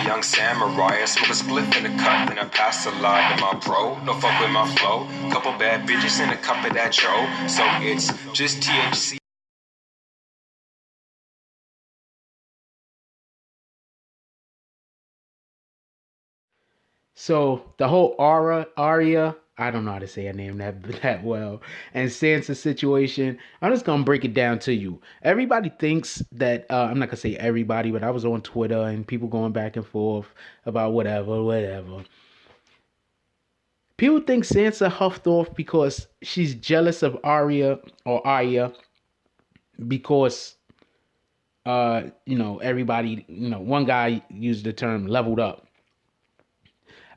a young samurai. I smoke a spliff in a cup, then I pass a lot to my bro. No fuck with my flow. Couple bad bitches in a cup of that Joe. So it's just THC. So the whole Arya, I don't know how to say her name that well, and Sansa situation, I'm just gonna break it down to you. Everybody thinks that I'm not gonna say everybody, but I was on Twitter and people going back and forth about whatever. People think Sansa huffed off because she's jealous of Arya because everybody, one guy used the term leveled up.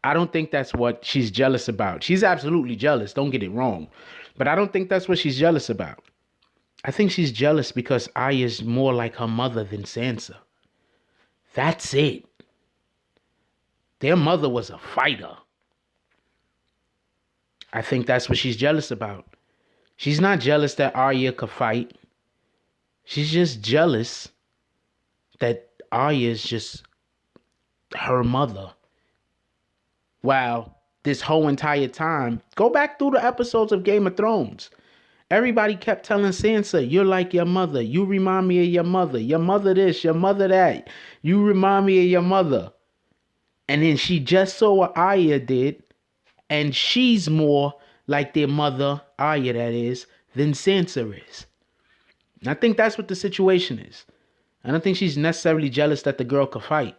I don't think that's what she's jealous about. She's absolutely jealous, don't get it wrong. But I don't think that's what she's jealous about. I think she's jealous because Arya's more like her mother than Sansa. That's it. Their mother was a fighter. I think that's what she's jealous about. She's not jealous that Arya could fight. She's just jealous that Arya is just her mother. Wow, this whole entire time, go back through the episodes of Game of Thrones. Everybody kept telling Sansa, you're like your mother. You remind me of your mother. Your mother this, your mother that. You remind me of your mother. And then she just saw what Arya did. And she's more like their mother, Arya that is, than Sansa is. And I think that's what the situation is. I don't think she's necessarily jealous that the girl could fight.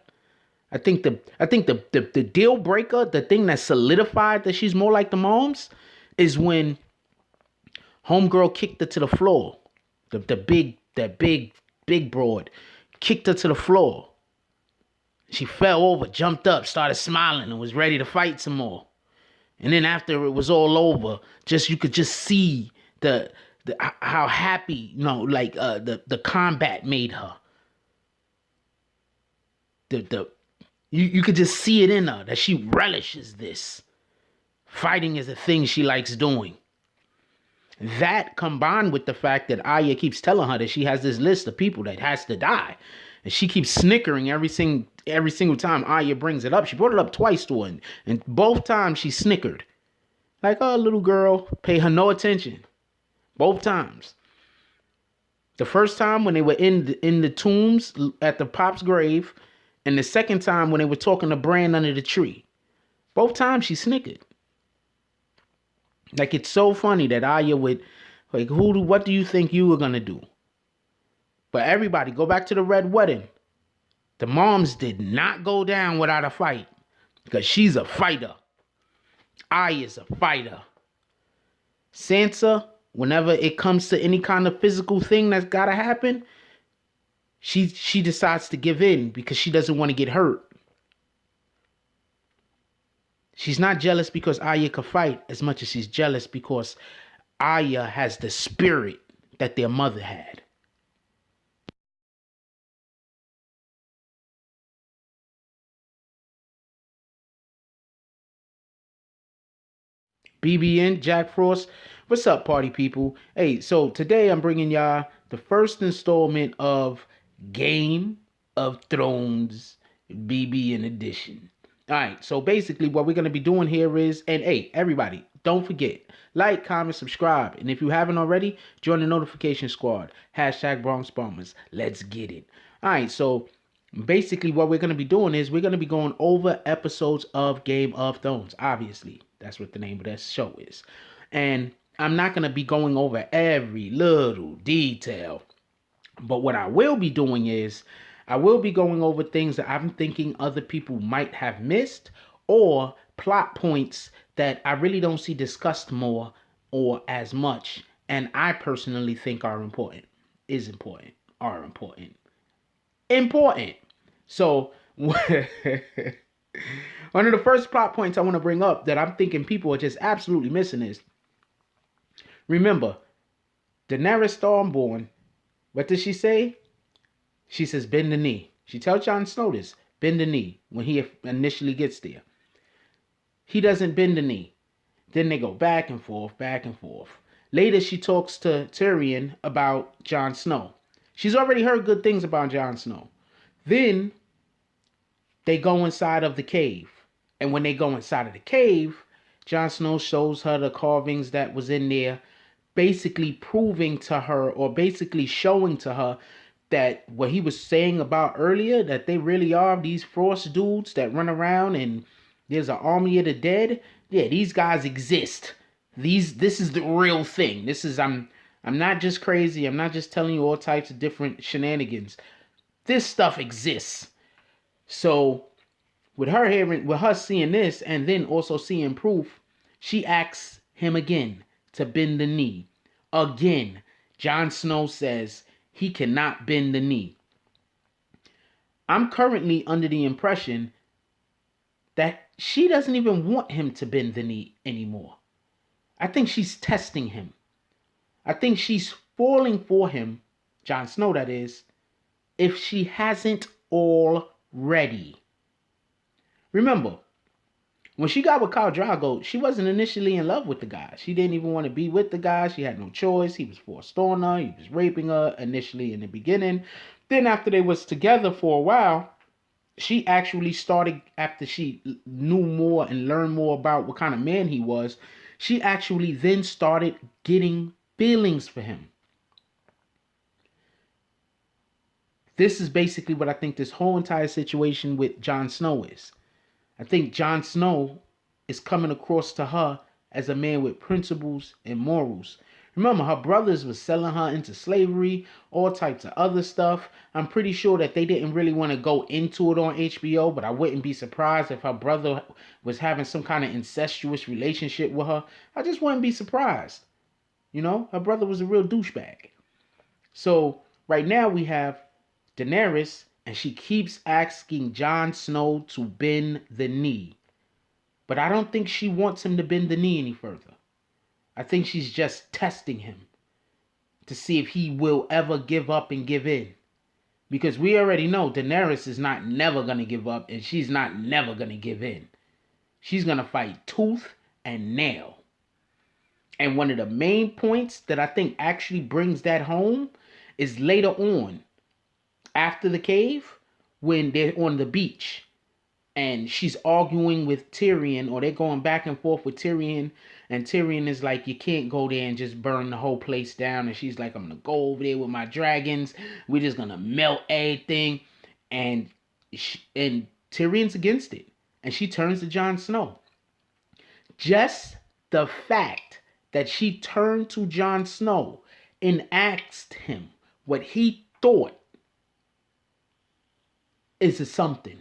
I think the deal breaker, the thing that solidified that she's more like the moms, is when homegirl kicked her to the floor. That big broad kicked her to the floor. She fell over, jumped up, started smiling, and was ready to fight some more. And then after it was all over, you could just see the how happy, the combat made her. You could just see it in her that she relishes this. Fighting is a thing she likes doing. That combined with the fact that Arya keeps telling her that she has this list of people that has to die. And she keeps snickering every single time Arya brings it up. She brought it up twice to her. And both times she snickered. Like, oh, little girl, pay her no attention. Both times. The first time when they were in the tombs at the Pop's grave. And the second time when they were talking to Bran under the tree. Both times she snickered. Like, it's so funny that Arya would, like, what do you think you were going to do? But everybody, go back to the Red Wedding. The moms did not go down without a fight. Because she's a fighter. Arya's a fighter. Sansa, whenever it comes to any kind of physical thing that's got to happen, she decides to give in because she doesn't want to get hurt. She's not jealous because Arya could fight as much as she's jealous because Arya has the spirit that their mother had. BBN, Jack Frost. What's up, party people? Hey, so today I'm bringing y'all the first installment of Game of Thrones BBN edition. All right, so basically what we're going to be doing here is, and hey, everybody, don't forget, like, comment, subscribe. And if you haven't already, join the notification squad. Hashtag Bronx Bombers. Let's get it. All right, so basically what we're going to be doing is we're going to be going over episodes of Game of Thrones. Obviously, that's what the name of that show is. And I'm not going to be going over every little detail. But what I will be doing is I will be going over things that I'm thinking other people might have missed or plot points that I really don't see discussed more or as much. And I personally think are important. Important. So one of the first plot points I want to bring up that I'm thinking people are just absolutely missing is, remember, Daenerys Stormborn, what does she say? She says, bend the knee. She tells Jon Snow this, bend the knee, when he initially gets there. He doesn't bend the knee. Then they go back and forth. Later, she talks to Tyrion about Jon Snow. She's already heard good things about Jon Snow. Then they go inside of the cave. And when they go inside of the cave, Jon Snow shows her the carvings that was in there, basically proving to her, or basically showing to her, that what he was saying about earlier, that they really are these frost dudes that run around and there's an army of the dead. Yeah, these guys exist. This is the real thing. I'm not just crazy. I'm not just telling you all types of different shenanigans. This stuff exists. So with her seeing this and then also seeing proof, she asks him again to bend the knee. Again, Jon Snow says he cannot bend the knee. I'm currently under the impression that she doesn't even want him to bend the knee anymore. I think she's testing him. I think she's falling for him, Jon Snow that is, if she hasn't already. Remember, when she got with Khal Drogo, she wasn't initially in love with the guy. She didn't even want to be with the guy. She had no choice. He was forced on her. He was raping her initially in the beginning. Then after they was together for a while, she actually started, after she knew more and learned more about what kind of man he was, she actually then started getting feelings for him. This is basically what I think this whole entire situation with Jon Snow is. I think Jon Snow is coming across to her as a man with principles and morals. Remember, her brothers was selling her into slavery, all types of other stuff. I'm pretty sure that they didn't really want to go into it on HBO, but I wouldn't be surprised if her brother was having some kind of incestuous relationship with her. I just wouldn't be surprised. You know, her brother was a real douchebag. So right now we have Daenerys, and she keeps asking Jon Snow to bend the knee. But I don't think she wants him to bend the knee any further. I think she's just testing him to see if he will ever give up and give in. Because we already know Daenerys is not never going to give up, and she's not never going to give in. She's going to fight tooth and nail. And one of the main points that I think actually brings that home is later on, after the cave, when they're on the beach and she's arguing with Tyrion, or they're going back and forth with Tyrion, and Tyrion is like, you can't go there and just burn the whole place down. And she's like, I'm gonna go over there with my dragons, we're just gonna melt everything. And Tyrion's against it, and she turns to Jon Snow. Just the fact that she turned to Jon Snow and asked him what he thought is a something.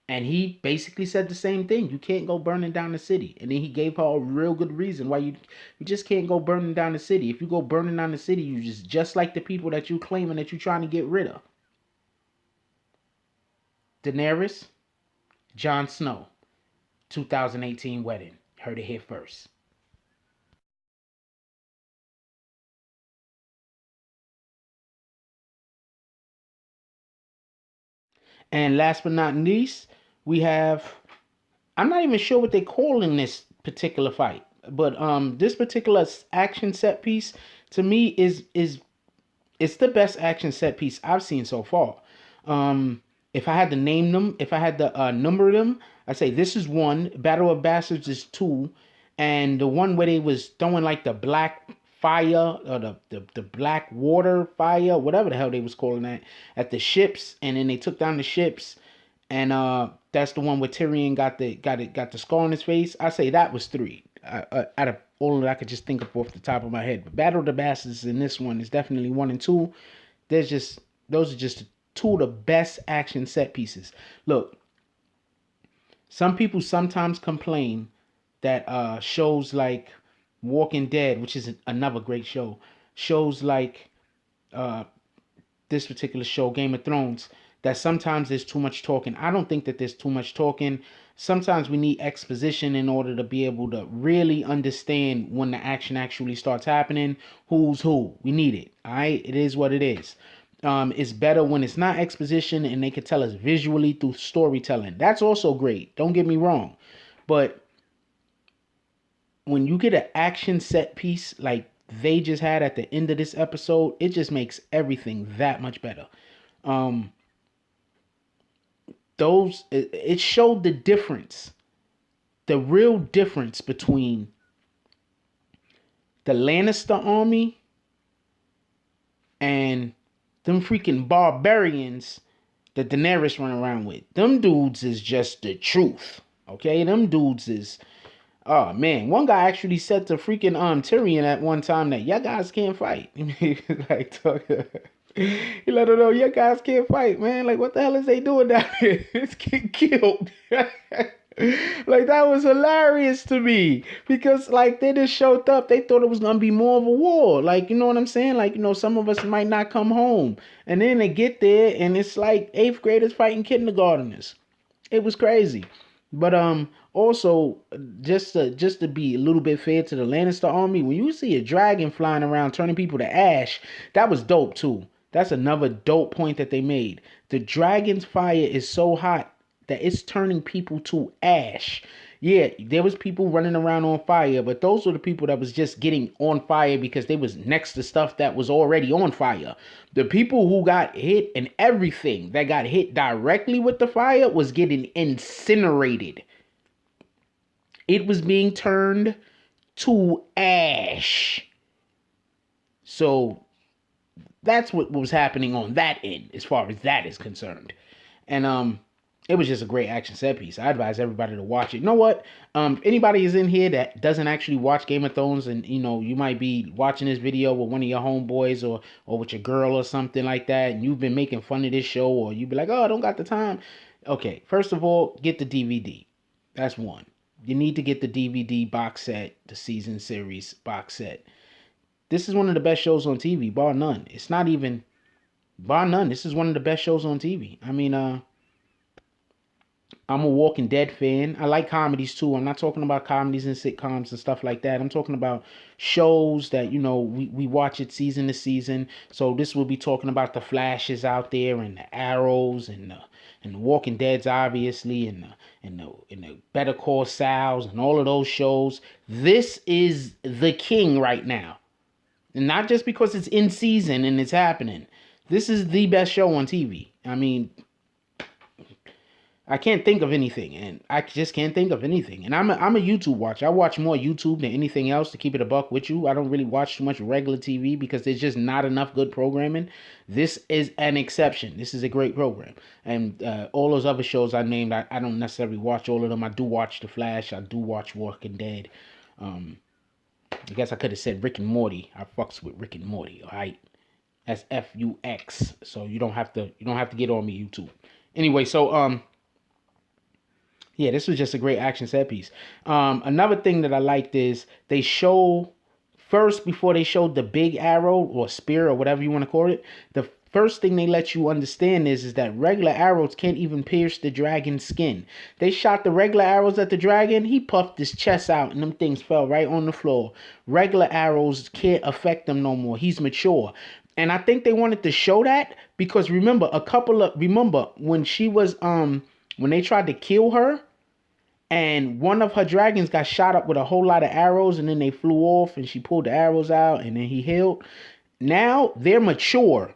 And he basically said the same thing. You can't go burning down the city. And then he gave her a real good reason why you just can't go burning down the city. If you go burning down the city, you just like the people that you claiming that you're trying to get rid of. Daenerys, Jon Snow, 2018 wedding. Heard it here first. And last but not least, we have, I'm not even sure what they call in this particular fight, but this particular action set piece to me is it's the best action set piece I've seen so far. If I had to name them, if I had to number them, I'd say this is 1, Battle of Bastards is 2, and the one where they was throwing like the black fire, or the black water fire, whatever the hell they was calling that, at the ships, and then they took down the ships, and that's the one where Tyrion got the scar on his face. I say that was 3 out of all that I could just think of off the top of my head. But Battle of the Bastards in this one is definitely 1 and 2. Those are just 2 of the best action set pieces. Look, some people sometimes complain that shows like Walking Dead, which is another great show, shows like this particular show, Game of Thrones, that sometimes there's too much talking. I don't think that there's too much talking. Sometimes we need exposition in order to be able to really understand when the action actually starts happening, who's who. We need it. All right, it is what it is. It's better when it's not exposition and they can tell us visually through storytelling. That's also great. Don't get me wrong. But when you get an action set piece like they just had at the end of this episode, it just makes everything that much better. it showed the difference, the real difference between the Lannister army and them freaking barbarians that Daenerys run around with. Them dudes is just the truth. Okay, them dudes is, oh man. One guy actually said to freaking Tyrion at one time that y'all guys can't fight. Like he let her know y'all guys can't fight, man. Like what the hell is they doing down here? It's getting killed. Like that was hilarious to me because like they just showed up. They thought it was gonna be more of a war. Like, you know what I'm saying? Like, you know, some of us might not come home, and then they get there and it's like 8th graders fighting kindergarteners. It was crazy. But also just to be a little bit fair to the Lannister army, when you see a dragon flying around turning people to ash, that was dope too. That's another dope point that they made. The dragon's fire is so hot that it's turning people to ash. Yeah, there was people running around on fire, but those were the people that was just getting on fire because they was next to stuff that was already on fire. The people who got hit and everything that got hit directly with the fire was getting incinerated. It was being turned to ash. So that's what was happening on that end as far as that is concerned. And it was just a great action set piece. I advise everybody to watch it. You know what? Anybody is in here that doesn't actually watch Game of Thrones, and you know you might be watching this video with one of your homeboys or with your girl or something like that, and you've been making fun of this show, or you be like, oh, I don't got the time. Okay, first of all, get the DVD. That's one. You need to get the DVD box set, the season series box set. This is one of the best shows on TV, bar none. It's not even bar none. This is one of the best shows on TV. I mean, I'm a Walking Dead fan. I like comedies too. I'm not talking about comedies and sitcoms and stuff like that. I'm talking about shows that, you know, we watch it season to season. So this will be talking about the Flashes out there and the Arrows and the Walking Deads, obviously, and the Better Call Sauls and all of those shows. This is the king right now. And not just because it's in season and it's happening. This is the best show on TV. I mean, I can't think of anything, and I just can't think of anything. And I'm a YouTube watcher. I watch more YouTube than anything else, to keep it a buck with you. I don't really watch too much regular TV because there's just not enough good programming. This is an exception. This is a great program. And all those other shows I named, I don't necessarily watch all of them. I do watch The Flash. I do watch Walking Dead. I guess I could have said Rick and Morty. I fucks with Rick and Morty, all right? That's FUX. So you don't have to get on me, YouTube. Anyway, so yeah, this was just a great action set piece. Another thing that I liked is they show first, before they showed the big arrow or spear or whatever you want to call it, the first thing they let you understand is that regular arrows can't even pierce the dragon's skin. They shot the regular arrows at the dragon. He puffed his chest out and them things fell right on the floor. Regular arrows can't affect him no more. He's mature. And I think they wanted to show that because remember when she was when they tried to kill her and one of her dragons got shot up with a whole lot of arrows and then they flew off and she pulled the arrows out and then he healed. Now they're mature.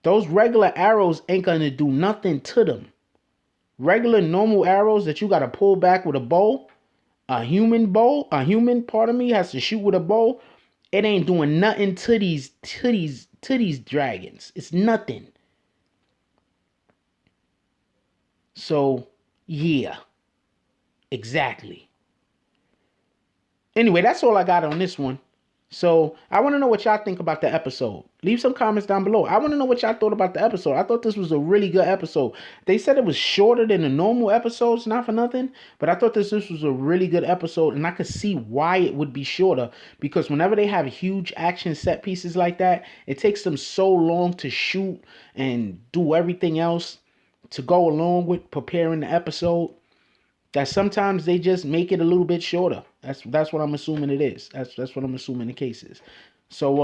Those regular arrows ain't going to do nothing to them. Regular normal arrows that you got to pull back with a bow, a human, has to shoot with a bow. It ain't doing nothing to these dragons. It's nothing. So, yeah. Exactly. Anyway, that's all I got on this one. So, I want to know what y'all think about the episode. Leave some comments down below. I want to know what y'all thought about the episode. I thought this was a really good episode. They said it was shorter than the normal episodes, not for nothing. But I thought this was a really good episode. And I could see why it would be shorter. Because whenever they have huge action set pieces like that, it takes them so long to shoot and do everything else to go along with preparing the episode, that sometimes they just make it a little bit shorter. That's what I'm assuming it is. That's what I'm assuming the case is. So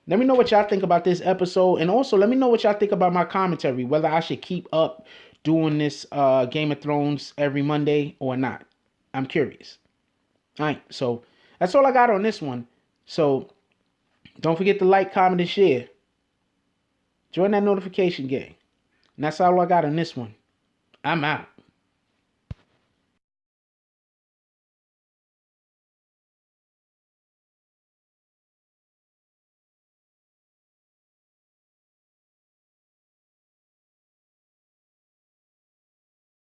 let me know what y'all think about this episode, and also let me know what y'all think about my commentary, whether I should keep up doing this Game of Thrones every Monday or not. I'm curious. All right, so that's all I got on this one. So don't forget to like, comment, and share. Join that notification gang. And that's all I got on this one. I'm out.